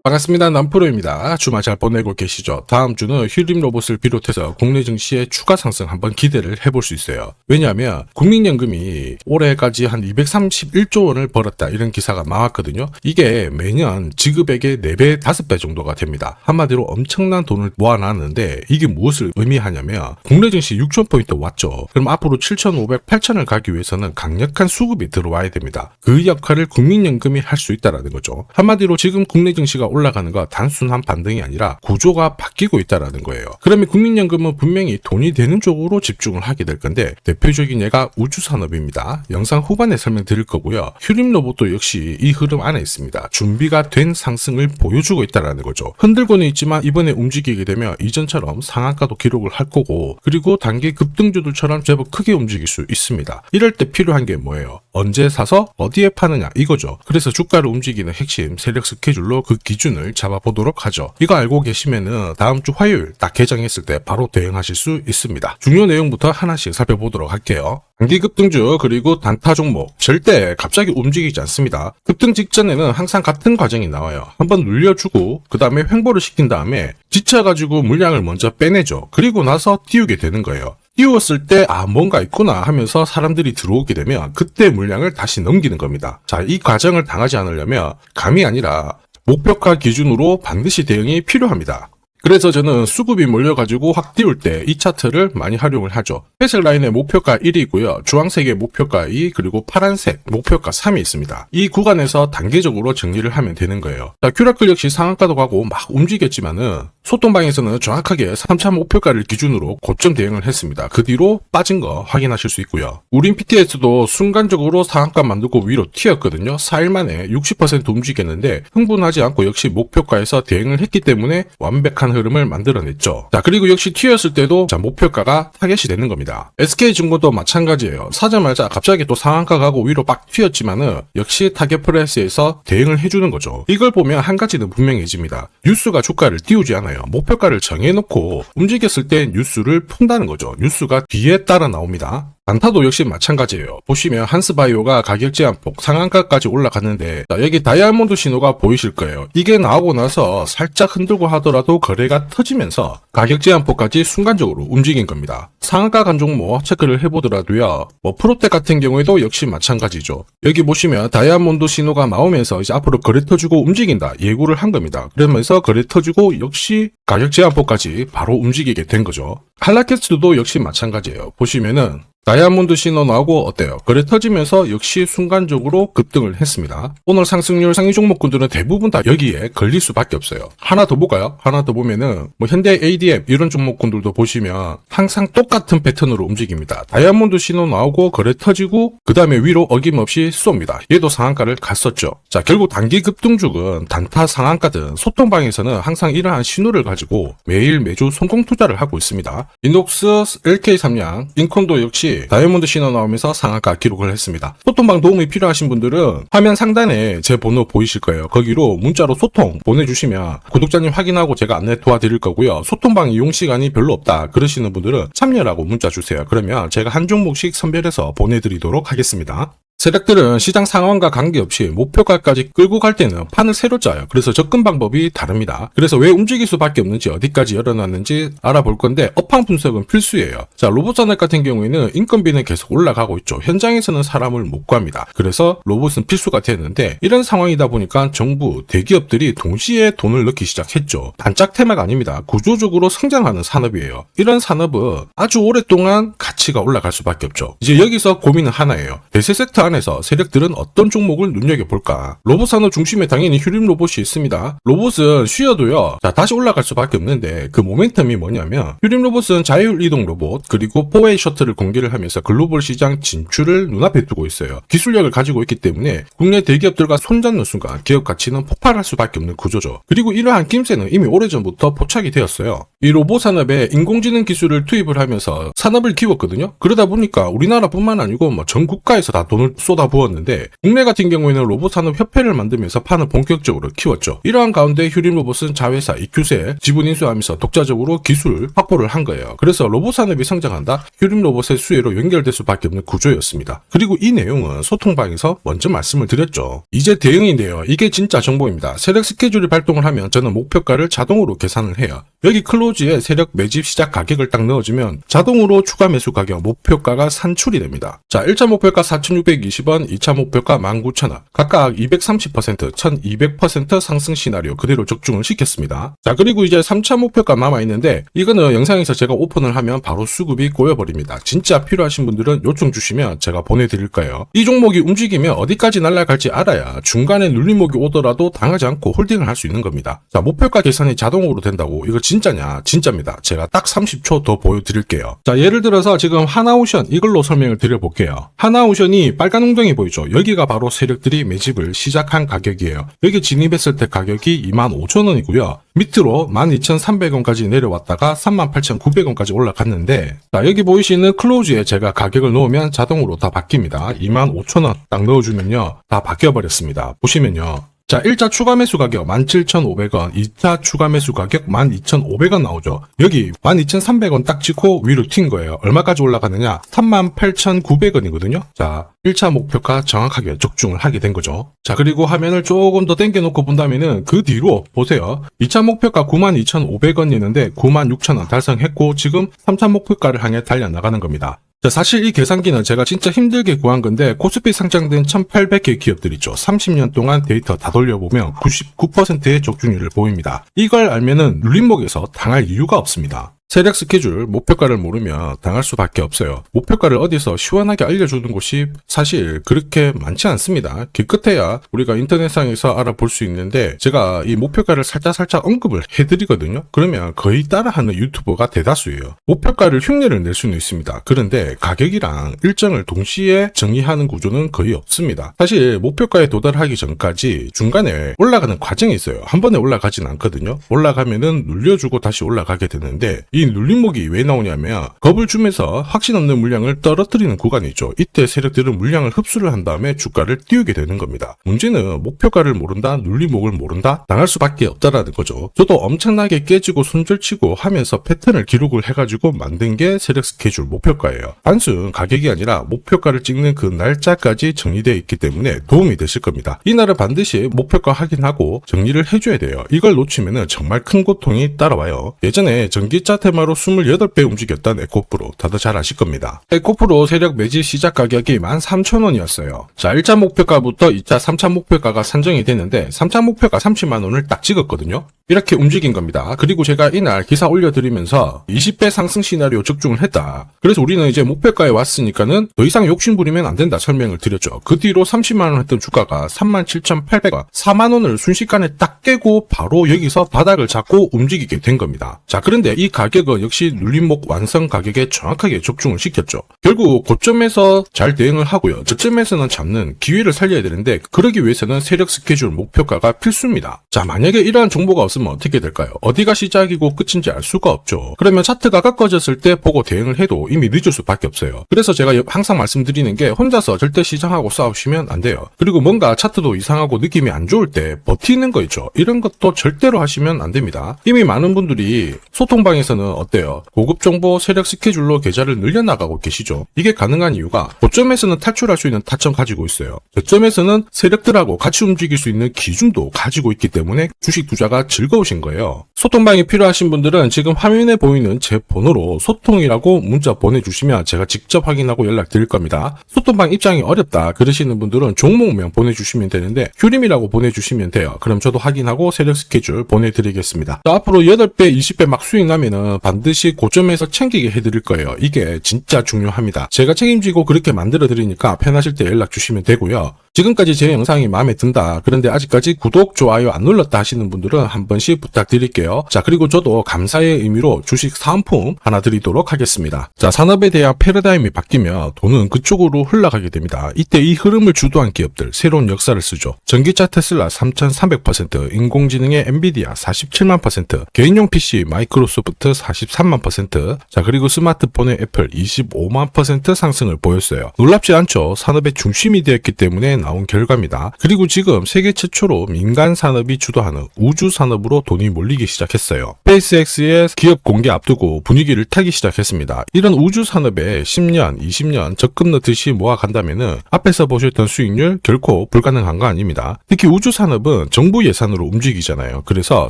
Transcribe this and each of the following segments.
반갑습니다. 남프로입니다. 주말 잘 보내고 계시죠? 다음 주는 휴림 로봇을 비롯해서 국내 증시의 추가 상승 한번 기대를 해볼 수 있어요. 왜냐하면 국민연금이 올해까지 한 231조 원을 벌었다 이런 기사가 나왔거든요. 이게 매년 지급액의 4배, 5배 정도가 됩니다. 한마디로 엄청난 돈을 모아놨는데 이게 무엇을 의미하냐면 국내 증시 6,000포인트 왔죠. 그럼 앞으로 7,500, 8,000을 가기 위해서는 강력한 수급이 들어와야 됩니다. 그 역할을 국민연금이 할 수 있다는 거죠. 한마디로 지금 국내 증시가 올라가는 거 단순한 반등이 아니라 구조가 바뀌고 있다는 거예요. 그러면 국민연금은 분명히 돈이 되는 쪽으로 집중을 하게 될 건데 대표적인 예가 우주산업입니다. 영상 후반에 설명드릴 거고요. 휴림 로봇도 역시 이 흐름 안에 있습니다. 준비가 된 상승을 보여주고 있다는 거죠. 흔들고는 있지만 이번에 움직이게 되면 이전처럼 상한가도 기록을 할 거고 그리고 단기 급등주들처럼 제법 크게 움직일 수 있습니다. 이럴 때 필요한 게 뭐예요? 언제 사서 어디에 파느냐 이거죠. 그래서 주가를 움직이는 핵심 세력 스케줄로 그 기준을 잡아보도록 하죠. 이거 알고 계시면은 다음 주 화요일 딱 개장했을 때 바로 대응하실 수 있습니다. 중요 내용부터 하나씩 살펴보도록 할게요. 단기 급등주 그리고 단타 종목 절대 갑자기 움직이지 않습니다. 급등 직전에는 항상 같은 과정이 나와요. 한번 눌려주고 그 다음에 횡보를 시킨 다음에 지쳐가지고 물량을 먼저 빼내죠. 그리고 나서 띄우게 되는 거예요. 띄웠을 때 뭔가 있구나 하면서 사람들이 들어오게 되면 그때 물량을 다시 넘기는 겁니다. 자, 이 과정을 당하지 않으려면 감이 아니라 목표가 기준으로 반드시 대응이 필요합니다. 그래서 저는 수급이 몰려가지고 확 띄울 때 이 차트를 많이 활용을 하죠. 회색 라인의 목표가 1이고요. 주황색의 목표가 2 그리고 파란색 목표가 3이 있습니다. 이 구간에서 단계적으로 정리를 하면 되는 거예요. 자, 큐라클 역시 상한가도 가고 막 움직였지만은 소통방에서는 정확하게 3차 목표가를 기준으로 고점 대응을 했습니다. 그 뒤로 빠진 거 확인하실 수 있고요. 우린 PTS도 순간적으로 상한가 만들고 위로 튀었거든요. 4일 만에 60% 움직였는데 흥분하지 않고 역시 목표가에서 대응을 했기 때문에 완벽한 흐름을 만들어냈죠. 자, 그리고 역시 튀었을 때도 목표가가 타겟이 되는 겁니다. SK증권도 마찬가지예요. 사자마자 갑자기 또 상한가 가고 위로 빡 튀었지만은 역시 타겟 프라이스에서 대응을 해주는 거죠. 이걸 보면 한 가지는 분명해집니다. 뉴스가 주가를 띄우지 않아요. 목표가를 정해놓고 움직였을 때 뉴스를 푼다는 거죠. 뉴스가 뒤에 따라 나옵니다. 단타도 역시 마찬가지예요. 보시면 한스바이오가 가격 제한폭 상한가까지 올라갔는데 여기 다이아몬드 신호가 보이실 거예요. 이게 나오고 나서 살짝 흔들고 하더라도 거래가 터지면서 가격 제한폭까지 순간적으로 움직인 겁니다. 상한가 간 종목 체크를 해보더라도요. 프로텍 같은 경우에도 역시 마찬가지죠. 여기 보시면 다이아몬드 신호가 나오면서 이제 앞으로 거래 터지고 움직인다 예고를 한 겁니다. 그러면서 거래 터지고 역시 가격 제한폭까지 바로 움직이게 된 거죠. 한라캐스트도 역시 마찬가지예요. 보시면은 다이아몬드 신호 나오고 어때요? 거래 터지면서 역시 순간적으로 급등을 했습니다. 오늘 상승률 상위 종목군들은 대부분 다 여기에 걸릴 수밖에 없어요. 하나 더 볼까요? 하나 더 보면은 현대 ADM 이런 종목군들도 보시면 항상 똑같은 패턴으로 움직입니다. 다이아몬드 신호 나오고 거래 터지고 그 다음에 위로 어김없이 쏩니다. 얘도 상한가를 갔었죠. 자, 결국 단기 급등주은 단타 상한가든 소통방에서는 항상 이러한 신호를 가지고 매일 매주 성공 투자를 하고 있습니다. 인독스, LK3양, 인콘도 역시 다이아몬드 신호 나오면서 상한가 기록을 했습니다. 소통방 도움이 필요하신 분들은 화면 상단에 제 번호 보이실 거예요. 거기로 문자로 소통 보내주시면 구독자님 확인하고 제가 안내 도와드릴 거고요. 소통방 이용 시간이 별로 없다 그러시는 분들은 참여라고 문자 주세요. 그러면 제가 한 종목씩 선별해서 보내드리도록 하겠습니다. 세력들은 시장 상황과 관계없이 목표가까지 끌고 갈 때는 판을 새로 짜요. 그래서 접근 방법이 다릅니다. 그래서 왜 움직일 수밖에 없는지 어디까지 열어놨는지 알아볼 건데 업황 분석은 필수예요. 자, 로봇산업 같은 경우에는 인건비는 계속 올라가고 있죠. 현장에서는 사람을 못 구합니다. 그래서 로봇은 필수가 되는데 이런 상황이다 보니까 정부, 대기업들이 동시에 돈을 넣기 시작했죠. 단짝 테마가 아닙니다. 구조적으로 성장하는 산업이에요. 이런 산업은 아주 오랫동안 가치가 올라갈 수밖에 없죠. 이제 여기서 고민은 하나예요. 대세 섹터 안에서 세력들은 어떤 종목을 눈여겨볼까? 로봇 산업 중심에 당연히 휴림 로봇이 있습니다. 로봇은 쉬어도요. 자, 다시 올라갈 수밖에 없는데 그 모멘텀이 뭐냐면 휴림 로봇은 자율이동 로봇 그리고 포웨이 셔틀을 공개를 하면서 글로벌 시장 진출을 눈앞에 두고 있어요. 기술력을 가지고 있기 때문에 국내 대기업들과 손잡는 순간 기업 가치는 폭발할 수밖에 없는 구조죠. 그리고 이러한 낌새는 이미 오래전부터 포착이 되었어요. 이 로봇 산업에 인공지능 기술을 투입을 하면서 산업을 키웠거든요. 그러다 보니까 우리나라뿐만 아니고 뭐 전 국가에서 다 돈을 쏟아부었는데 국내 같은 경우에는 로봇 산업 협회를 만들면서 판을 본격적으로 키웠죠. 이러한 가운데 휴림 로봇은 자회사 EQ세 지분 인수하면서 독자적으로 기술 확보를 한 거예요. 그래서 로봇 산업이 성장한다. 휴림 로봇의 수혜로 연결될 수밖에 없는 구조였습니다. 그리고 이 내용은 소통방에서 먼저 말씀을 드렸죠. 이제 대응인데요. 이게 진짜 정보입니다. 세력 스케줄이 발동을 하면 저는 목표가를 자동으로 계산을 해요. 여기 클로즈에 세력 매집 시작 가격을 딱 넣어주면 자동으로 추가 매수 가격 목표가가 산출이 됩니다. 자, 1차 목표가 4,620원, 2차 목표가 19,000원. 각각 230%, 1,200% 상승 시나리오 그대로 적중을 시켰습니다. 자, 그리고 이제 3차 목표가 남아있는데 이거는 영상에서 제가 오픈을 하면 바로 수급이 꼬여버립니다. 진짜 필요하신 분들은 요청 주시면 제가 보내드릴 거예요. 이 종목이 움직이면 어디까지 날아갈지 알아야 중간에 눌림목이 오더라도 당하지 않고 홀딩을 할 수 있는 겁니다. 자, 목표가 계산이 자동으로 된다고 이거 진짜냐? 진짜입니다. 제가 딱 30초 더 보여드릴게요. 자, 예를 들어서 지금 하나오션 이걸로 설명을 드려볼게요. 하나오션이 빨간 웅덩이 보이죠? 여기가 바로 세력들이 매집을 시작한 가격이에요. 여기 진입했을 때 가격이 25,000원이고요. 밑으로 12,300원까지 내려왔다가 38,900원까지 올라갔는데 자, 여기 보이시는 클로즈에 제가 가격을 넣으면 자동으로 다 바뀝니다. 25,000원 딱 넣어주면요. 다 바뀌어버렸습니다. 보시면요. 자, 1차 추가 매수 가격 17,500원, 2차 추가 매수 가격 12,500원 나오죠. 여기 12,300원 딱 찍고 위로 튄 거예요. 얼마까지 올라가느냐? 38,900원이거든요. 자, 1차 목표가 정확하게 적중을 하게 된 거죠. 자, 그리고 화면을 조금 더 당겨놓고 본다면은 그 뒤로 보세요. 2차 목표가 92,500원이었는데 96,000원 달성했고 지금 3차 목표가를 향해 달려나가는 겁니다. 자, 사실 이 계산기는 제가 진짜 힘들게 구한 건데 코스피 상장된 1800개 기업들 있죠. 30년 동안 데이터 다 돌려보면 99%의 적중률을 보입니다. 이걸 알면은 눌림목에서 당할 이유가 없습니다. 세력 스케줄, 목표가를 모르면 당할 수밖에 없어요. 목표가를 어디서 시원하게 알려주는 곳이 사실 그렇게 많지 않습니다. 기껏해야 우리가 인터넷상에서 알아볼 수 있는데 제가 이 목표가를 살짝 언급을 해드리거든요. 그러면 거의 따라하는 유튜버가 대다수예요. 목표가를 흉내를 낼 수는 있습니다. 그런데 가격이랑 일정을 동시에 정의하는 구조는 거의 없습니다. 사실 목표가에 도달하기 전까지 중간에 올라가는 과정이 있어요. 한 번에 올라가진 않거든요. 올라가면은 눌려주고 다시 올라가게 되는데 이 눌림목이 왜 나오냐면 겁을 주면서 확신 없는 물량을 떨어뜨리는 구간이 있죠. 이때 세력들은 물량을 흡수를 한 다음에 주가를 띄우게 되는 겁니다. 문제는 목표가를 모른다, 눌림목을 모른다, 당할 수밖에 없다라는 거죠. 저도 엄청나게 깨지고 손절치고 하면서 패턴을 기록을 해가지고 만든 게 세력 스케줄 목표가예요. 단순 가격이 아니라 목표가를 찍는 그 날짜까지 정리되어 있기 때문에 도움이 되실 겁니다. 이날은 반드시 목표가 확인하고 정리를 해줘야 돼요. 이걸 놓치면 정말 큰 고통이 따라와요. 예전에 전기차 테마로 28배 움직였던 에코프로 다들 잘 아실 겁니다. 에코프로 세력 매집 시작 가격이 13,000원이었어요. 자, 1차 목표가부터 2차, 3차 목표가가 산정이 됐는데 3차 목표가 30만원을 딱 찍었거든요. 이렇게 움직인 겁니다. 그리고 제가 이날 기사 올려드리면서 20배 상승 시나리오 적중을 했다. 그래서 우리는 이제 목표가에 왔으니까는 더 이상 욕심부리면 안 된다 설명을 드렸죠. 그 뒤로 30만원 했던 주가가 37,800원, 4만원을 순식간에 딱 깨고 바로 여기서 바닥을 잡고 움직이게 된 겁니다. 자, 그런데 이 가격은 역시 눌림목 완성 가격에 정확하게 적중을 시켰죠. 결국 고점에서 잘 대응을 하고요. 저점에서는 잡는 기회를 살려야 되는데 그러기 위해서는 세력 스케줄 목표가가 필수입니다. 자, 만약에 이러한 정보가 없으면 어떻게 될까요? 어디가 시작이고 끝인지 알 수가 없죠. 그러면 차트가 꺾어졌을 때 보고 대응을 해도 이미 늦을 수밖에 없어요. 그래서 제가 항상 말씀드리는 게 혼자서 절대 시장하고 싸우시면 안 돼요. 그리고 뭔가 차트도 이상하고 느낌이 안 좋을 때 버티는 거 있죠. 이런 것도 절대로 하시면 안 됩니다. 이미 많은 분들이 소통방에서는 어때요? 고급 정보 세력 스케줄로 계좌를 늘려나가고 계시죠. 이게 가능한 이유가 고점에서는 탈출할 수 있는 타점 가지고 있어요. 저점에서는 세력들하고 같이 움직일 수 있는 기준도 가지고 있기 때문에 주식 투자가 즐거우신 거예요. 소통방이 필요하신 분들은 지금 화면에 보이는 제 번호로 소통이라고 문자 보내주시면 제가 직접 확인하고 연락드릴 겁니다. 소통방 입장이 어렵다 그러시는 분들은 종목명 보내주시면 되는데 휴림이라고 보내주시면 돼요. 그럼 저도 확인하고 세력 스케줄 보내드리겠습니다. 자, 앞으로 8배, 20배 막 수익 나면은 반드시 고점에서 챙기게 해드릴 거예요. 이게 진짜 중요합니다. 제가 책임지고 그렇게 만들어 드리니까 편하실 때 연락 주시면 되고요. 지금까지 제 영상이 마음에 든다. 그런데 아직까지 구독, 좋아요 안 눌렀다 하시는 분들은 한 번씩 부탁드릴게요. 자, 그리고 저도 감사의 의미로 주식 사은품 하나 드리도록 하겠습니다. 자, 산업에 대한 패러다임이 바뀌면 돈은 그쪽으로 흘러가게 됩니다. 이때 이 흐름을 주도한 기업들 새로운 역사를 쓰죠. 전기차 테슬라 3300%, 인공지능의 엔비디아 47만%, 개인용 PC 마이크로소프트 43만%, 자, 그리고 스마트폰의 애플 25만% 상승을 보였어요. 놀랍지 않죠? 산업의 중심이 되었기 때문에 나온 결과입니다. 그리고 지금 세계 최초로 민간 산업이 주도하는 우주 산업으로 돈이 몰리기 시작했어요. 스페이스X의 기업 공개 앞두고 분위기를 타기 시작했습니다. 이런 우주 산업에 10년, 20년 적금 넣듯이 모아간다면은 앞에서 보셨던 수익률 결코 불가능한 거 아닙니다. 특히 우주 산업은 정부 예산으로 움직이잖아요. 그래서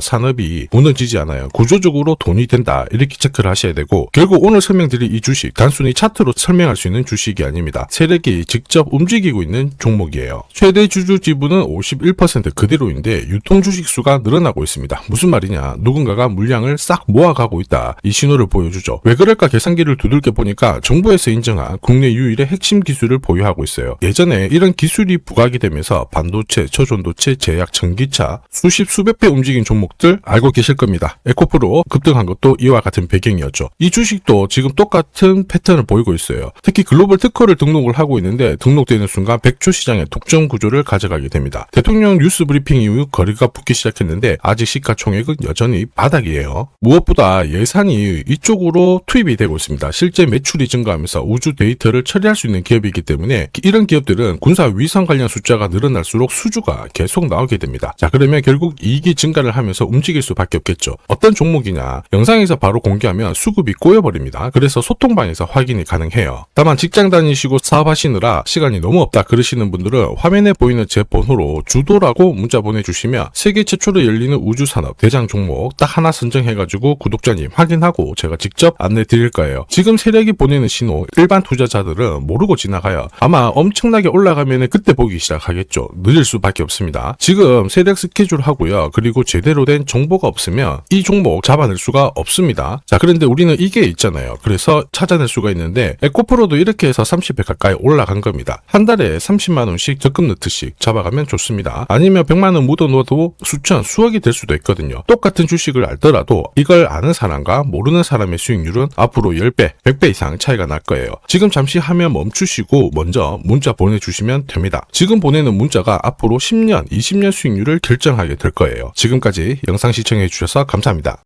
산업이 무너지지 않아요. 구조적으로 돈이 된다. 이렇게 체크를 하셔야 되고, 결국 오늘 설명드릴 이 주식 단순히 차트로 설명할 수 있는 주식이 아닙니다. 세력이 직접 움직이고 있는 종목이에요. 최대 주주 지분은 51% 그대로인데 유통 주식 수가 늘어나고 있습니다. 무슨 말이냐? 누군가가 물량을 싹 모아가고 있다. 이 신호를 보여주죠. 왜 그럴까 계산기를 두들겨 보니까 정부에서 인정한 국내 유일의 핵심 기술을 보유하고 있어요. 예전에 이런 기술이 부각이 되면서 반도체, 초전도체, 제약, 전기차 수십 수백 배 움직인 종목들 알고 계실 겁니다. 에코프로 급등한 것도 이와 같은 배경이었죠. 이 주식도 지금 똑같은 패턴을 보이고 있어요. 특히 글로벌 특허를 등록을 하고 있는데 등록되는 순간 100조 시장의 독점 구조를 가져가게 됩니다. 대통령 뉴스 브리핑 이후 거리가 붙기 시작했는데 아직 시가총액은 여전히 바닥이에요. 무엇보다 예산이 이쪽으로 투입이 되고 있습니다. 실제 매출이 증가하면서 우주 데이터를 처리할 수 있는 기업이기 때문에 이런 기업들은 군사 위성 관련 숫자가 늘어날수록 수주가 계속 나오게 됩니다. 자, 그러면 결국 이익이 증가를 하면서 움직일 수밖에 없겠죠. 어떤 종목이냐? 영상에서 바로 공개하면 수급이 꼬여버립니다. 그래서 소통방에서 확인이 가능해요. 다만 직장 다니시고 사업하시느라 시간이 너무 없다 그러시는 분들은 화면에 보이는 제 번호로 주도라고 문자 보내주시면 세계 최초로 열리는 우주산업 대장 종목 딱 하나 선정해가지고 구독자님 확인하고 제가 직접 안내 드릴 거예요. 지금 세력이 보내는 신호 일반 투자자들은 모르고 지나가요. 아마 엄청나게 올라가면 그때 보기 시작하겠죠. 늦을 수밖에 없습니다. 지금 세력 스케줄 하고요. 그리고 제대로 된 정보가 없으면 이 종목 잡아낼 수가 없습니다. 자, 그런데 우리는 이게 있잖아요. 그래서 찾아낼 수가 있는데 에코프로도 이렇게 해서 30배 가까이 올라간 겁니다. 한 달에 30만 원씩 적금 넣듯이 잡아가면 좋습니다. 아니면 100만 원 묻어 놓아도 수천, 수억이 될 수도 있거든요. 똑같은 주식을 알더라도 이걸 아는 사람과 모르는 사람의 수익률은 앞으로 10배, 100배 이상 차이가 날 거예요. 지금 잠시 화면 멈추시고 먼저 문자 보내주시면 됩니다. 지금 보내는 문자가 앞으로 10년, 20년 수익률을 결정하게 될 거예요. 지금까지 영상 시청해 주셔서 감사합니다.